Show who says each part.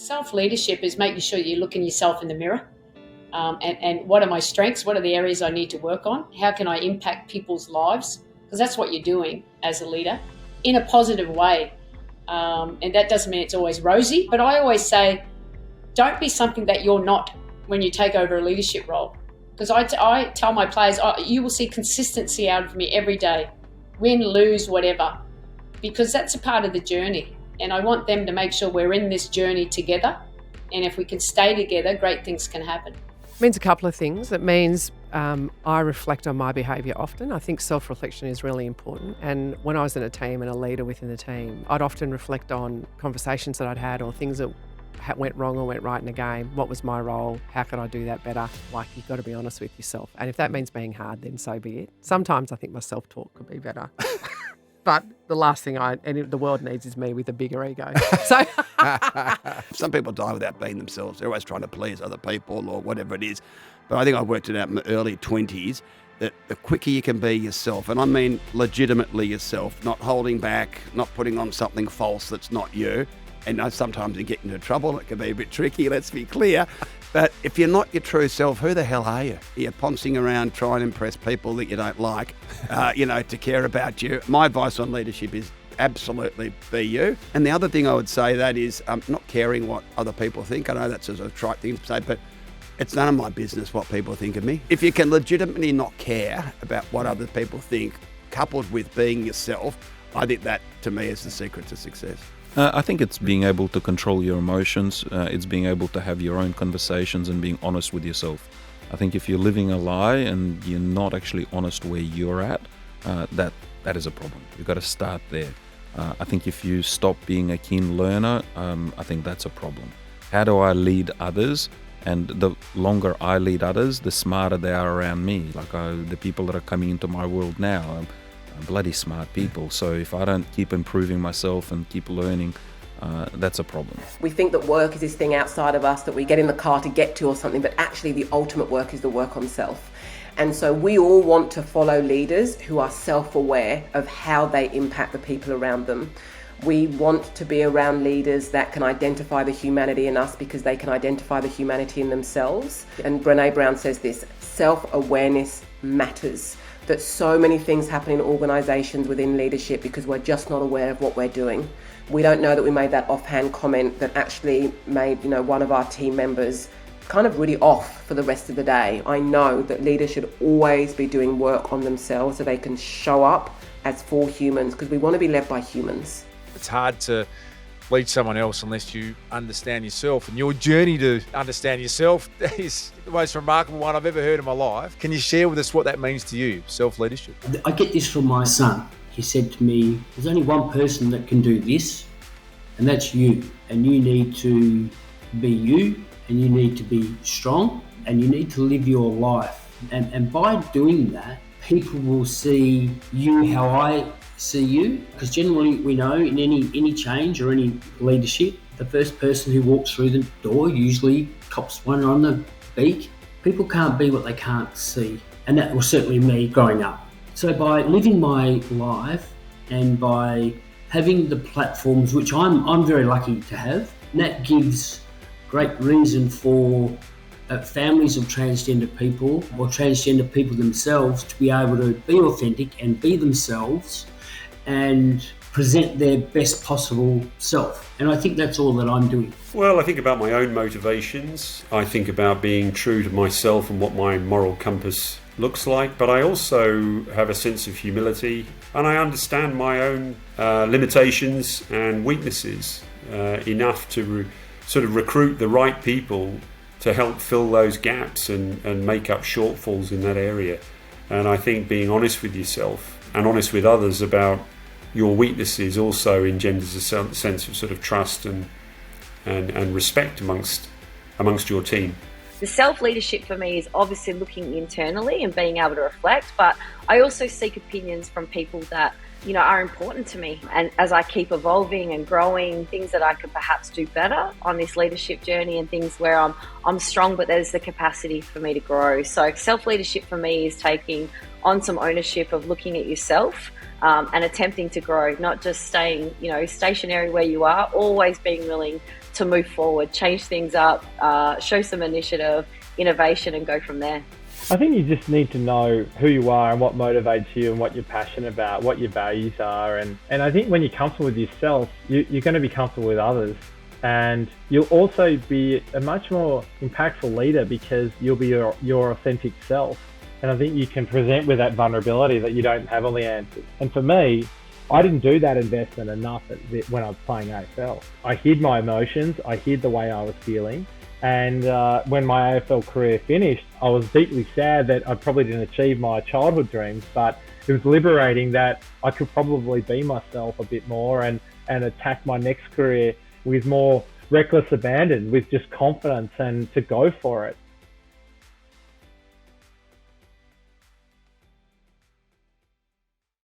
Speaker 1: Self-leadership is making sure you look in yourself in the mirror. And what are my strengths? What are the areas I need to work on? How can I impact people's lives? Because that's what you're doing as a leader in a positive way. And that doesn't mean it's always rosy, but I always say, don't be something that you're not when you take over a leadership role. Because I tell my players, you will see consistency out of me every day, win, lose, whatever, because that's a part of the journey. And I want them to make sure we're in this journey together. And if we can stay together, great things can happen.
Speaker 2: It means a couple of things. It means I reflect on my behaviour often. I think self-reflection is really important. And when I was in a team and a leader within the team, I'd often reflect on conversations that I'd had or things that went wrong or went right in a game. What was my role? How could I do that better? Like, you've got to be honest with yourself. And if that means being hard, then so be it. Sometimes I think my self-talk could be better. But the last thing the world needs is me with a bigger ego. So
Speaker 3: some people die without being themselves. They're always trying to please other people or whatever it is. But I think I worked it out in my early 20s that the quicker you can be yourself, and I mean legitimately yourself, not holding back, not putting on something false that's not you. And sometimes you get into trouble. It can be a bit tricky, let's be clear. But if you're not your true self, who the hell are you? You're pouncing around trying to impress people that you don't like, to care about you. My advice on leadership is absolutely be you. And the other thing I would say that is not caring what other people think. I know that's a trite thing to say, but it's none of my business what people think of me. If you can legitimately not care about what other people think, coupled with being yourself, I think that, to me, is the secret to success.
Speaker 4: I think it's being able to control your emotions. It's being able to have your own conversations and being honest with yourself. I think if you're living a lie and you're not actually honest where you're at, that is a problem. You've got to start there. I think if you stop being a keen learner, I think that's a problem. How do I lead others? And the longer I lead others, the smarter they are around me. Like the people that are coming into my world now are bloody smart people. So if I don't keep improving myself and keep learning, that's a problem.
Speaker 5: We think that work is this thing outside of us that we get in the car to get to or something, but actually the ultimate work is the work on self. And so we all want to follow leaders who are self-aware of how they impact the people around them. We want to be around leaders that can identify the humanity in us because they can identify the humanity in themselves. And Brené Brown says this, self-awareness matters. That so many things happen in organisations within leadership because we're just not aware of what we're doing. We don't know that we made that offhand comment that actually made, one of our team members kind of really off for the rest of the day. I know that leaders should always be doing work on themselves so they can show up as full humans because we want to be led by humans.
Speaker 6: It's hard to lead someone else unless you understand yourself, and your journey to understand yourself is the most remarkable one I've ever heard in my life. Can you share with us what that means to you, self-leadership?
Speaker 7: I get this from my son. He said to me, there's only one person that can do this, and that's you. And you need to be you, and you need to be strong, and you need to live your life. And by doing that, people will see you how I see you, because generally we know in any change or any leadership, the first person who walks through the door usually cops one on the beak. People can't be what they can't see, and that was certainly me growing up. So by living my life and by having the platforms, which I'm very lucky to have, that gives great reason for families of transgender people or transgender people themselves to be able to be authentic and be themselves and present their best possible self. And I think that's all that I'm doing.
Speaker 8: Well, I think about my own motivations. I think about being true to myself and what my moral compass looks like. But I also have a sense of humility, and I understand my own limitations and weaknesses enough to sort of recruit the right people to help fill those gaps and make up shortfalls in that area. And I think being honest with yourself and honest with others about your weaknesses also engenders a sense of sort of trust and respect amongst your team.
Speaker 9: The self-leadership for me is obviously looking internally and being able to reflect, but I also seek opinions from people that, are important to me. And as I keep evolving and growing, things that I could perhaps do better on this leadership journey and things where I'm strong, but there's the capacity for me to grow. So self-leadership for me is taking on some ownership of looking at yourself and attempting to grow, not just staying, stationary where you are, always being willing to move forward, change things up, show some initiative, innovation, and go from there.
Speaker 10: I think you just need to know who you are and what motivates you and what you're passionate about, what your values are. And I think when you're comfortable with yourself, you're going to be comfortable with others. And you'll also be a much more impactful leader because you'll be your authentic self. And I think you can present with that vulnerability that you don't have all the answers. And for me, I didn't do that investment enough when I was playing AFL. I hid my emotions, I hid the way I was feeling. And when my AFL career finished, I was deeply sad that I probably didn't achieve my childhood dreams, but it was liberating that I could probably be myself a bit more and attack my next career with more reckless abandon, with just confidence and to go for it.